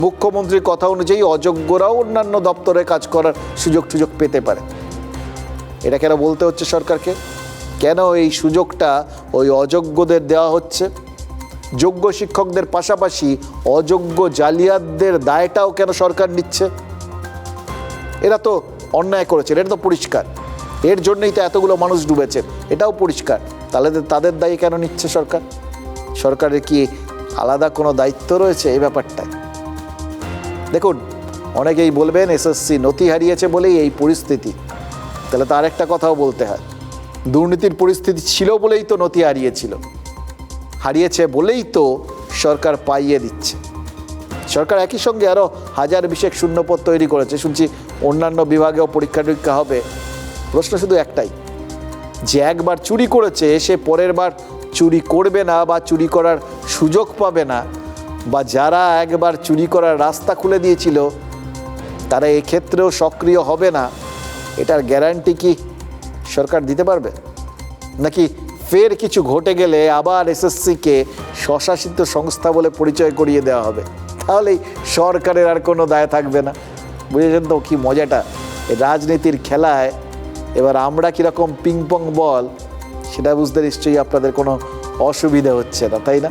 মুখ্যমন্ত্রীর কথা অনুযায়ী অযোগ্যরাও অন্যান্য দপ্তরে কাজ করার সুযোগ পেতে পারে। এটা কেন বলতে হচ্ছে সরকারকে? কেন এই সুযোগটা ওই অযোগ্যদের দেওয়া হচ্ছে? যোগ্য শিক্ষকদের পাশাপাশি অযোগ্য জালিয়াতদের দায়টাও কেন সরকার নিচ্ছে? এরা তো অন্যায় করেছে, এটা তো পরিষ্কার। এর জন্যই তো এতগুলো মানুষ ডুবেছে, এটাও পরিষ্কার। তাহলে তাদের দায়ী কেন নিচ্ছে সরকার? সরকারের কি আলাদা কোনো দায়িত্ব রয়েছে এই ব্যাপারটায়? দেখুন, অনেকেই বলবেন এসএসসি নথি হারিয়েছে বলেই এই পরিস্থিতি। তাহলে তার একটা কথাও বলতে হয়, দুর্নীতির পরিস্থিতি ছিল বলেই তো নথি হারিয়েছে বলেই তো সরকার পাইয়ে দিচ্ছে। সরকার একই সঙ্গে আরও 1000 শূন্যপদ তৈরি করেছে, শুনছি অন্যান্য বিভাগেও পরীক্ষা টরীক্ষা হবে। প্রশ্ন শুধু একটাই, যে একবার চুরি করেছে সে পরের বার চুরি করবে না বা চুরি করার সুযোগ পাবে না, বা যারা একবার চুরি করার রাস্তা খুলে দিয়েছিল তারা এক্ষেত্রেও সক্রিয় হবে না, এটার গ্যারান্টি কি সরকার দিতে পারবে? নাকি ফের কিছু ঘটে গেলে আবার এসএসসিকে স্বশাসিত সংস্থা বলে পরিচয় করিয়ে দেওয়া হবে? তাহলেই সরকারের আর কোনো দায় থাকবে না। বুঝেছেন তো কি মজাটা? রাজনীতির খেলায় এবার আমরা কীরকম পিংপং বল সেটা বুঝতে নিশ্চয়ই আপনাদের কোনো অসুবিধা হচ্ছে না, তাই না?